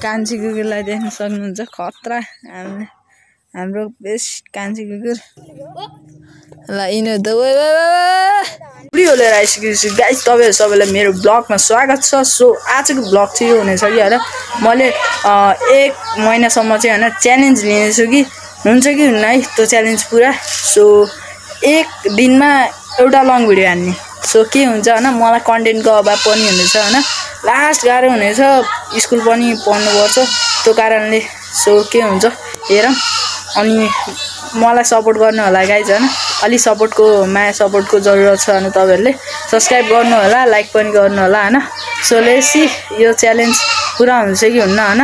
कान्छी कुकुरलाई देख्न सक्नुहुन्छ खतरा हाम्रो बेस्ट कान्छी कुकुर ल यिनीहरू त भिडियो लिएर आइसकेपछि गाइस तपाईहरु सबैलाई मेरो ब्लगमा स्वागत छ। सो आजको ब्लग चाहिँ यो हुनेछ कि हैन मैले 1 महिनासम्म चाहिँ हैन च्यालेन्ज लिनेछु कि हुन्छ कि हुन्न है त्यो च्यालेन्ज पुरा। सो एक दिनमा एउटा लङ भिडियो हान्ने। सो के हुन्छ हैन मलाई कन्टेन्टको अभाव पनि हुनेछ हैन लास्ट गाह्रो हुनेछ स्कुल पनि पढ्नु पर्छ त्यो कारणले। सो के हुन्छ हेरौं अनि मलाई सपोर्ट गर्नु होला गाइज हैन अलि सपोर्टको माया सपोर्टको जरुरत छ अनि तपाईहरुले सब्स्क्राइब गर्नु होला लाइक पनि गर्नु होला हैन। सो लेट्स सी यो च्यालेन्ज पुरा हुन्छ कि हुन्न हैन।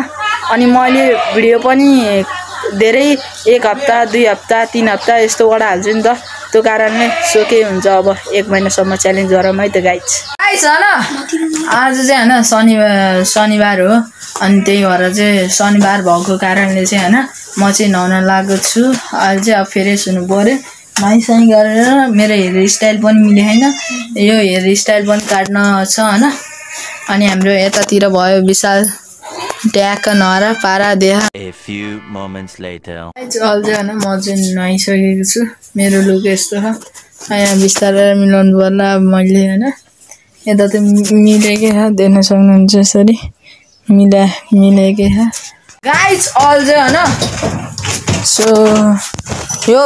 अनि मैले भिडियो पनि धेरै 1 हप्ता 2 हप्ता 3 हप्ता यस्तो वडा हाल्छु नि त त्यो कारणले। सो के हुन्छ अब 1 महिनासम्म च्यालेन्ज गरौँ है त गाइज हैन। आज चाहिँ हैन शनिबार हो अनि त्यही भएर चाहिँ शनिबार भएको कारणले चाहिँ हैन म चाहिँ नुहाउन लागेको छु। अहिले चाहिँ अब फ्रेस हुनु पर्यो नुहाइसही गरेर मेरो हेयर स्टाइल पनि मिले हैन यो हेयर स्टाइल पनि काट्न छ हैन। अनि हाम्रो यतातिर भयो विशाल ट्याक नहर पारा देहा A few moments later अहिले हैन म चाहिँ नुहाइसकेको छु मेरो लुक यस्तो छ। यहाँ बिस्तारै मिलाउनु पर्ला मैले हैन यता त मिलेकै छ देख्न सक्नुहुन्छ यसरी मिलेकै छ गाइज अहिले हैन। सो यो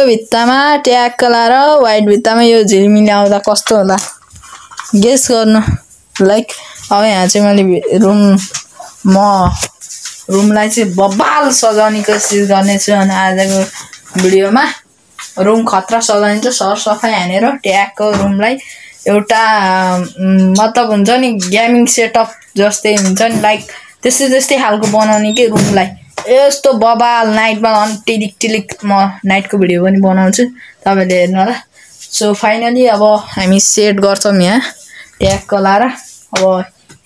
भित्तामा ट्याग लाएर व्हाइट भित्तामा यो झिलिमिली आउँदा कस्तो होला गेस गर्नु लाइक। अब यहाँ चाहिँ मैले रुमलाई चाहिँ बबाल सजाउने कोसिस गर्नेछु अनि आजको भिडियोमा रुम खतरा सजाइन्छ सरसफाइ हानेर ट्यागको रुमलाई एउटा मतलब हुन्छ नि गेमिङ सेटअप जस्तै हुन्छ नि लाइक त्यस्तै खालको बनाउने के रुमलाई यस्तो बबाल नाइटमा टिलिक म नाइटको भिडियो पनि बनाउँछु तपाईले हेर्नु होला। सो फाइनली अब हामी सेट गर्छौं यहाँ ट्याग लाएर अब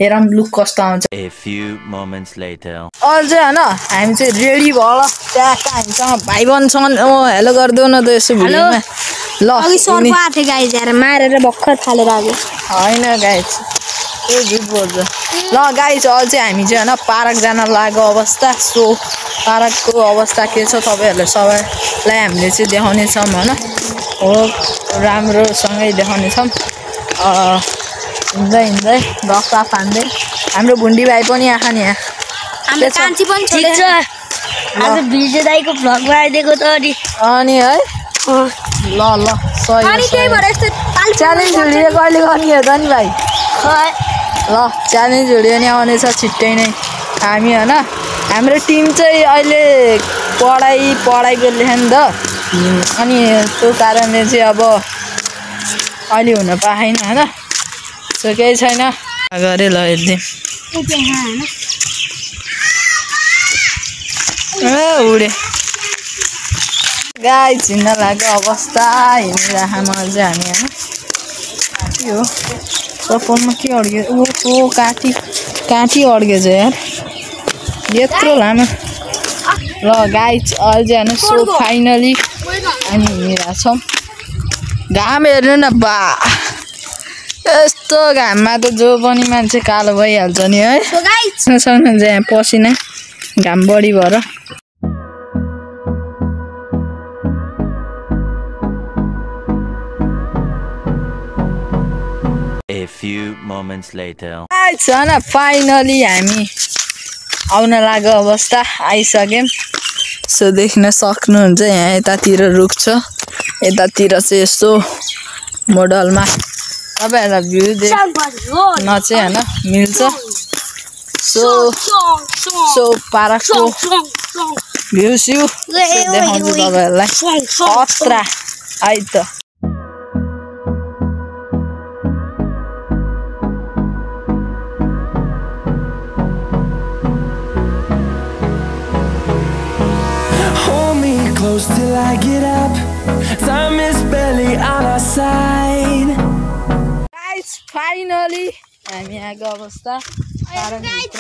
हेरौं लुक कस्तो आउँछ। A few moments later अहिले चाहिँ हैन हामी चाहिँ रेडी भयो ट्याग हामीसँग भाइ बन्छन् हेलो गर्दिउ न त यसो भिडियोमा ल अघि सर पाथे गाइज यार मारेर भक्खर थालेर आगे हैन गाइज यो झुट बोल्छ। ल गाइज अहिले चाहिँ हामी चाहिँ हैन पार्क जान लागेको अवस्था। सो पार्कको अवस्था के छ तपाईहरुले सबैलाई हामीले चाहिँ देखाउने छौं हैन हो राम्रोसँगै देखाउने छौं। हिँड्दै गफा फान्दै हाम्रो भुन्डी भाइ पनि आखा नि यहाँ हाम्रो कान्छी पनि छ आज भिजे दाइको भ्लगमा आइदिएको त अनि है ल सही अनि त्यही भएर यस्तो च्यालेन्ज भिडियो कहिले गर्ने हो त नि भाइ ल च्यालेन्ज भिडियो नि आउने छ छिट्टै नै हामी हैन। हाम्रो टिम चाहिँ अहिले पढाइको लेख नि त अनि त्यो कारणले चाहिँ अब अलि हुन पाएन हैन। सो केही छैन गरे ल हेर्दिम उडे गाइज हिँड्न लाग्यो अवस्था हिँडिराखेको चाहिँ हामी हैन के हो चप्पलमा के अड्क्यो ओहो काठी अड्केछ यार यत्रो लामो। ल गाइज अहिले चाहिँ हैन सो फाइनली हामी हिँडिरहेको छौँ घाम हेर्नु न बा यस्तो घाममा त जो पनि मान्छे कालो भइहाल्छ नि है। सक्नुहुन्छ यहाँ पसिना घाम बढी भएर। A few moments later हैन फाइनली हामी आउन लाग्यो अवस्था आइसक्यौं। सो देख्न सक्नुहुन्छ यहाँ यतातिर रुख छ यतातिर चाहिँ यस्तो मोडलमा तपाईहरुलाई भ्यू देख्न चाहिँ हैन मिल्छ। सो पार्कको भ्यू स्यू देखाउँछु तपाईहरुलाई खतरा है त। Till I get up, time is barely on our side. Guys, finally, हामी आएको अवस्था पार्कभित्र।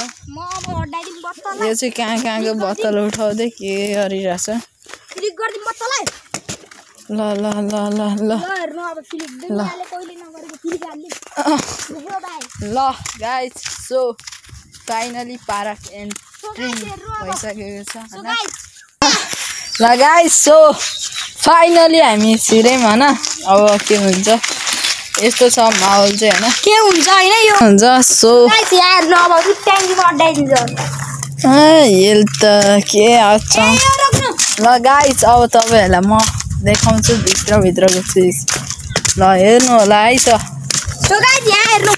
यो चाहिँ कहाँको बोतल उठाउँदै के गरिरहेछ ल ल ल ल ल ल guys so finally park entry भइसकेको छ हैन ल गाइस सो फाइनली हामी छिर्यौं हैन अब के हुन्छ यस्तो छ माहौल चाहिँ हैन के हुन्छ हैन यो हुन्छ सो गाइस यार नभए ट्याङ्कीमा अड्डाइदिन्छ हेल त के अच्छा ल गाइस अब तपाईहरुलाई म देखाउँछु भित्रको चिज ल हेर्नु होला है त सो गाइस यहाँ हेर्नु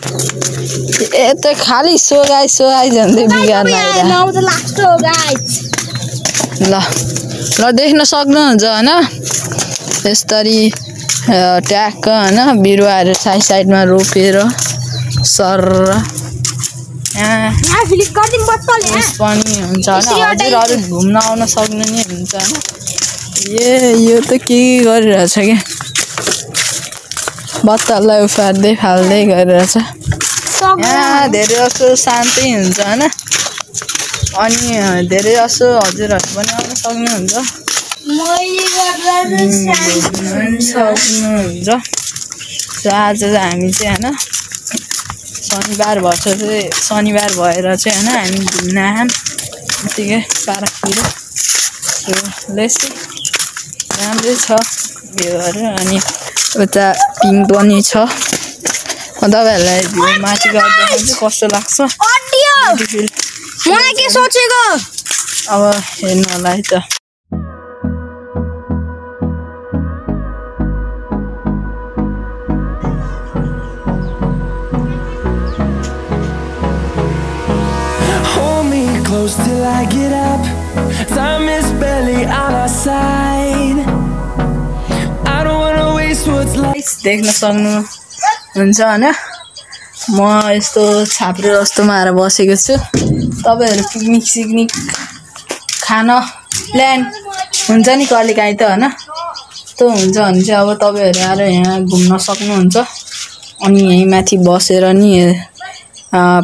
यता खाली सो गाइस भन्दै बिगार्नु न त लास्ट हो गाइस ल देख्न सक्नुहुन्छ हैन यसरी ट्याक्क हैन बिरुवाहरु साइडमा रोपेर सर यहाँ फिलिप गर्दिन बत्तल यहाँ पनि हुन्छ हैन हजुरहरु घुम्न आउन सक्नु नि हुन्छ हैन यो त के गरिरहेछ के बत्तललाई उफार्दै फाल्दै गरिरहेछ यहाँ धेरै जसो शान्ति हुन्छ हैन अनि धेरै जसो हजुरहरु पनि आउन सक्नुहुन्छ सक्नुहुन्छ आज हामी चाहिँ हैन शनिबार भएर चाहिँ हैन हामी घुम्न आयौं यतिकै पार्कतिर राम्रै छ भ्यूहरु अनि उता पिङ पनि छ तपाईहरुलाई भ्यू माथि गर्दा कस्तो लाग्छ मलाई के सोचेको अब हेर्नु होला है त Close till I get up. Time is barely on our side. I don't wanna waste what's left. देख्न सक्नु हुन्छ हैन म यस्तो छाप्रो जस्तोमा आएर बसेको छु तपाईहरु पिकनिक खान प्लान हुन्छ नि कहिलेकाहीँ त हैन त्यो हुन्छ भने चाहिँ अब तपाईहरु आएर यहाँ घुम्न सक्नुहुन्छ अनि यही माथि बसेर नि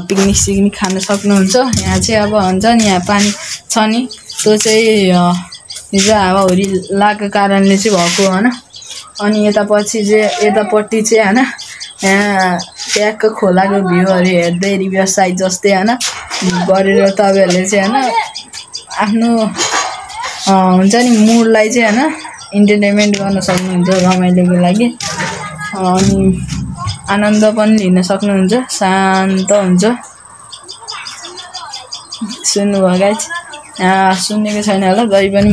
पिकनिक खान सक्नुहुन्छ यहाँ चाहिँ अब हुन्छ नि यहाँ पानी छ नि त्यो चाहिँ हिजो हावाहुरी लागेको कारणले चाहिँ भएको हैन अनि यतापट्टि चाहिँ हैन यहाँ ट्याक्क खोलाको भ्यूहरु हेर्दै रिभर साइड जस्तै हैन गरेर तपाईहरुले चाहिँ हैन आफ्नो हुन्छ नि मुडलाई चाहिँ हैन इन्टरटेनमेन्ट गर्न सक्नुहुन्छ रमाइलोको लागि अनि आनन्द पनि लिन सक्नुहुन्छ शान्त हुन्छ सुन्नुभयो गाइस सुन्नेको छैन होला गइ पनि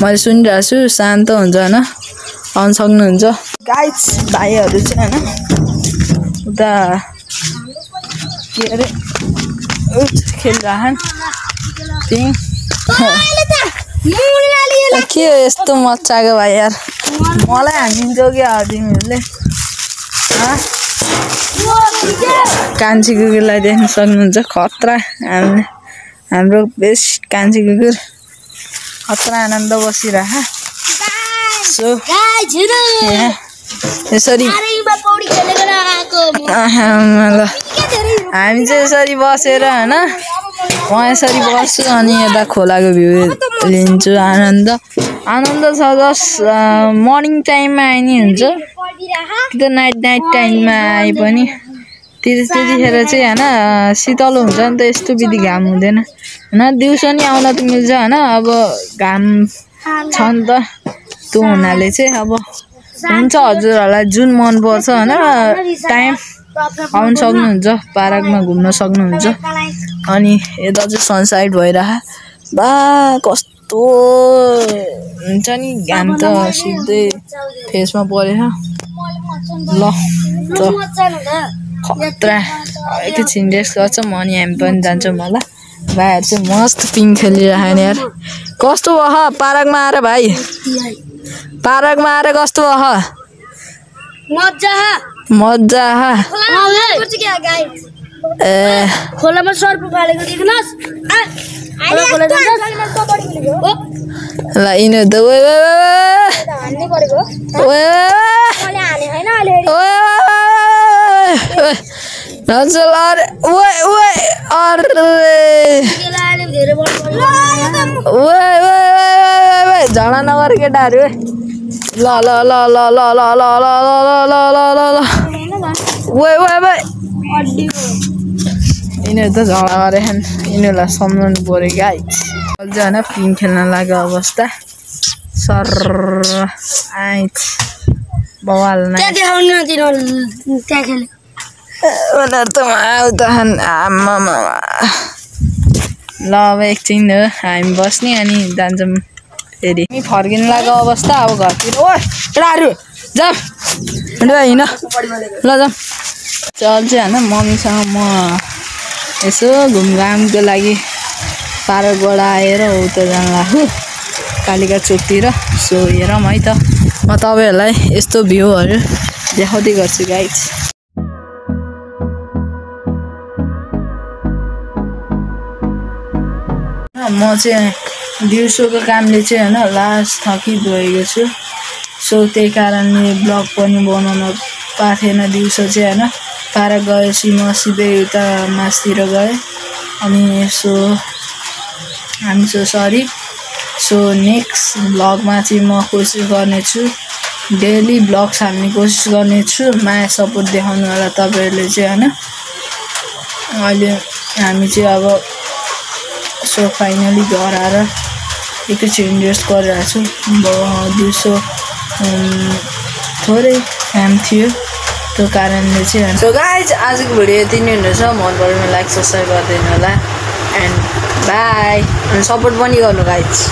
मैले सुनिरहेको छु शान्त हुन्छ हैन आउन सक्नुहुन्छ गाइस भाइहरु चाहिँ हैन उता के अरे खेलिरहन् पिङ के यस्तो मच्चाको भाइ यार मलाई हानिन्छौ के तिमीहरूले कान्छी कुकुरलाई देख्न सक्नुहुन्छ खतरा हाम्रो बेस्ट कान्छी कुकुर खतरा आनन्द बसिरह सो यसरी हामी चाहिँ यसरी बसेर हैन म यसरी बस्छु अनि यता खोलाको भ्यू लिन्छु आनन्द छ जस मर्निङ टाइममा आइ नि हुन्छ कि नाइट टाइममा आए पनि त्यतिखेर चाहिँ हैन शीतल हुन्छ नि त यस्तो बिधि घाम हुँदैन हैन दिउँसो नि आउन त मिल्छ हैन अब घाम छ नि त त्यो हुनाले चाहिँ अब हुन्छ हजुरहरुलाई जुन मन पर्छ हैन टाइम आउन सक्नुहुन्छ पार्कमा घुम्न सक्नुहुन्छ अनि यता चाहिँ सनसाइड भइरह बा कस्तो हुन्छ नि घाम त सिधै फेसमा परेछ ल त खतरा एकैछिन रेस्ट गर्छ म अनि हामी पनि जान्छौँ होला भाइहरु चाहिँ मस्त पिङ खेलिरहेन यार कस्तो भयो पार्कमा आएर भाइ पार्कमा आएर कस्तो भयो मज्जा खोलामा सर्प फालेको देख्नुस् ल इनो त झडा नगर केटाहरू ल ल ल ल ल ल ल ल ल ल ल ल ल यिनीहरू त झगडा गरेछन् यिनीहरूलाई सम्झाउनु पऱ्यो गाइस अझ होइन पिङ खेल्न लागेको अवस्था सर आइट बवाल नै त्यहाँ देखाउनु न तिनीहरू त्यहाँ खेल्यो उनीहरू त आउँछन् आम्मामा ल अब एकछिन हो हामी बस्ने अनि जान्छौँ फेरि फर्किनु लागेको अवस्था अब घरतिर ओ केटाहरू जाऊ हिँड ल जाऊँ चल चाहिँ होइन मम्मीसँग म यसो घुमघामको लागि पार्कबाट आएर उता जानु लाग्छु कालिका चोकतिर सो हेरौँ है त म तपाईँहरूलाई यस्तो भ्यूहरू देखाउँदै गर्छु गाइस म चाहिँ दिउँसोको कामले चाहिँ होइन लास्ट थकिगएको छु सो त्यही कारणले ब्लग पनि बनाउन पाएको थिएन दिउँसो चाहिँ होइन पार्क गएपछि म सिधै उता मासतिर गएँ अनि सो हामी सो सरी सो नेक्स्ट ब्लगमा चाहिँ म कोसिस गर्नेछु डेली ब्लग्स हाल्ने कोसिस गर्नेछु माया सपोर्ट देखाउनु होला तपाईँहरूले चाहिँ होइन अहिले हामी चाहिँ अब सो फाइनली घर आएर एकैछिन रेस्ट गरिरहेको छु दिउँसो थोरै काम थियो त्यो कारणले चाहिँ सो गाइज आजको भिडियो यति नै हुनेछ मन पऱ्यो भने लाइक सब्सक्राइब गरिदिनु होला एन्ड बाई अनि सपोर्ट पनि गर्नु गाइज